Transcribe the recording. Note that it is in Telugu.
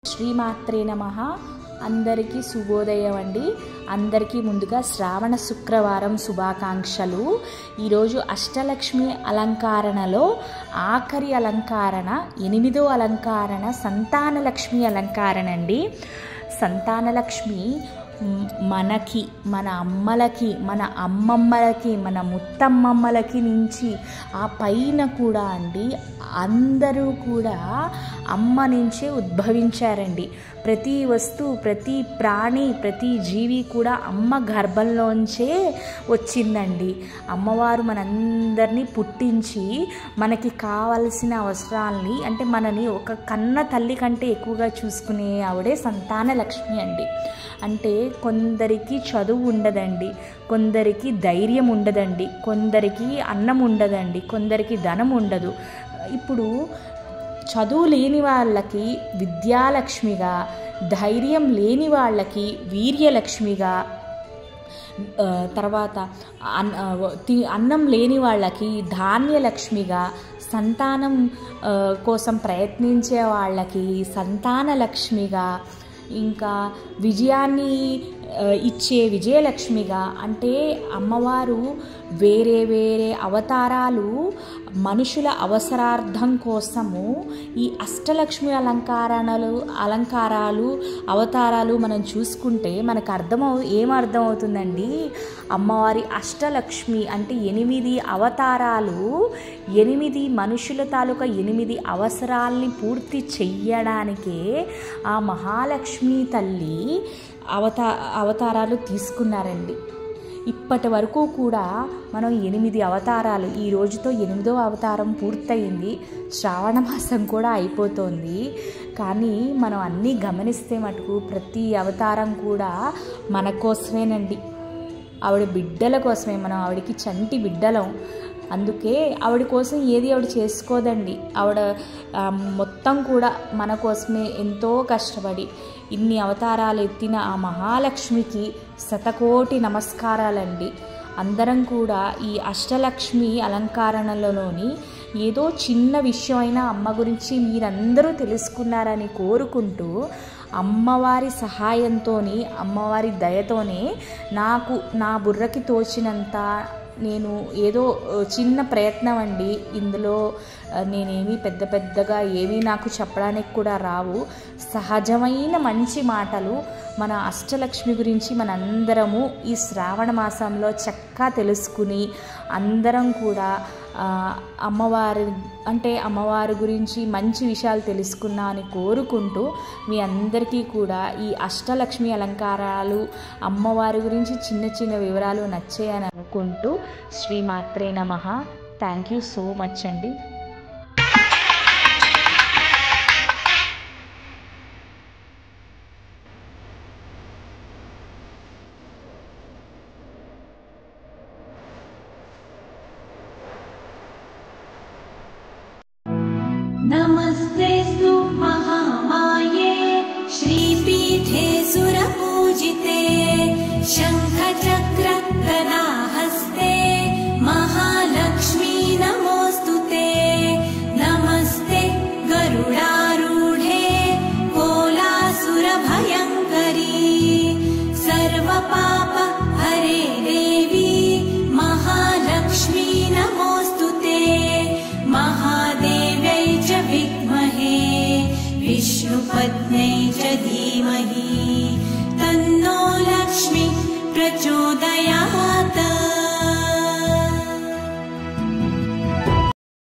శ్రీమాత్రే నమః. అందరికీ శుభోదయం అండి. అందరికీ ముందుగా శ్రావణ శుక్రవారం శుభాకాంక్షలు. ఈరోజు అష్టలక్ష్మి అలంకరణలో ఆఖరి అలంకరణ 8వ అలంకరణ సంతానలక్ష్మి అలంకరణ అండి. సంతానలక్ష్మి మనకి, మన అమ్మలకి, మన అమ్మమ్మలకి, మన ముత్తమ్మమ్మలకి నుంచి ఆ పైన కూడా అండి అందరూ కూడా అమ్మ నుంచే ఉద్భవించారండి. ప్రతి వస్తువు, ప్రతి ప్రాణి, ప్రతి జీవి కూడా అమ్మ గర్భంలోంచే వచ్చిందండి. అమ్మవారు మనందరినీ పుట్టించి మనకి కావలసిన అవసరాలని, అంటే మనని ఒక కన్న తల్లి కంటే ఎక్కువగా చూసుకునే ఆవిడే సంతానలక్ష్మి అండి. అంటే కొందరికి చదువు ఉండదండి, కొందరికి ధైర్యం ఉండదండి, కొందరికి అన్నం ఉండదండి, కొందరికి ధనం ఉండదు. ఇప్పుడు చదువు లేని వాళ్ళకి విద్యాలక్ష్మిగా, ధైర్యం లేని వాళ్ళకి వీర్యలక్ష్మిగా, తర్వాత అన్నం లేని వాళ్ళకి ధాన్యలక్ష్మిగా, సంతానం కోసం ప్రయత్నించే వాళ్ళకి సంతానలక్ష్మిగా, ఇంకా విజయాన్ని ఇచ్చే విజయలక్ష్మిగా, అంటే అమ్మవారు వేరే వేరే అవతారాలు మనుషుల అవసరార్థం కోసము ఈ అష్టలక్ష్మి అలంకారాలు అవతారాలు మనం చూసుకుంటే మనకు ఏమర్థమవుతుందండి? అమ్మవారి అష్టలక్ష్మి అంటే 8 అవతారాలు, 8 మనుషుల తాలూకా 8 అవసరాల్ని పూర్తి చెయ్యడానికే ఆ మహాలక్ష్మి తల్లి అవతారాలు తీసుకున్నారండి. ఇప్పటి వరకు కూడా మనం 8 అవతారాలు, ఈ రోజుతో 8వ అవతారం పూర్తయింది. శ్రావణ మాసం కూడా అయిపోతుంది. కానీ మనం అన్నీ గమనిస్తే మటుకు ప్రతి అవతారం కూడా మన కోసమేనండి, ఆవిడ బిడ్డల కోసమే. మనం ఆవిడకి చంటి బిడ్డలం. అందుకే ఆవిడ కోసం ఏది ఆవిడ చేసుకోదండి. ఆవిడ మొత్తం కూడా మన కోసమే ఎంతో కష్టపడి ఇన్ని అవతారాలు ఎత్తిన ఆ మహాలక్ష్మికి శతకోటి నమస్కారాలండి. అందరం కూడా ఈ అష్టలక్ష్మి అలంకరణలోని ఏదో చిన్న విషయమైనా అమ్మ గురించి మీరందరూ తెలుసుకున్నారని కోరుకుంటూ, అమ్మవారి సహాయంతో, అమ్మవారి దయతోనే నాకు నా బుర్రకి తోచినంత నేను ఏదో చిన్న ప్రయత్నం అండి. ఇందులో నేనేమి పెద్దగా ఏమీ నాకు చెప్పడానికి కూడా రావు. సహజమైన మంచి మాటలు మన అష్టలక్ష్మి గురించి మనందరము ఈ శ్రావణ మాసంలో చక్కగా తెలుసుకుని అందరం కూడా అమ్మవారి గురించి మంచి విషయాలు తెలుసుకున్నా అని కోరుకుంటూ, మీ అందరికీ కూడా ఈ అష్టలక్ష్మి అలంకారాలు, అమ్మవారి గురించి చిన్న చిన్న వివరాలు నచ్చాయని అనుకుంటూ శ్రీమాత్రే నమః. థ్యాంక్ యూ సో మచ్ అండి. नमस्तेस्तु महामाये श्रीपीठे सुरपूजिते शङ्खचक्र गदाहस्ते महालक्ष्मी नमोस्तुते. नमस्ते गरुडारूढे कोलासुरभयङ्करी सर्वपाप हरे देवी महालक्ष्मी नमोस्तुते. महादेव्यै च विद्महे विष्णुपत्न्यै च धीमहि तन्नो लक्ष्मी प्रचोदयात्.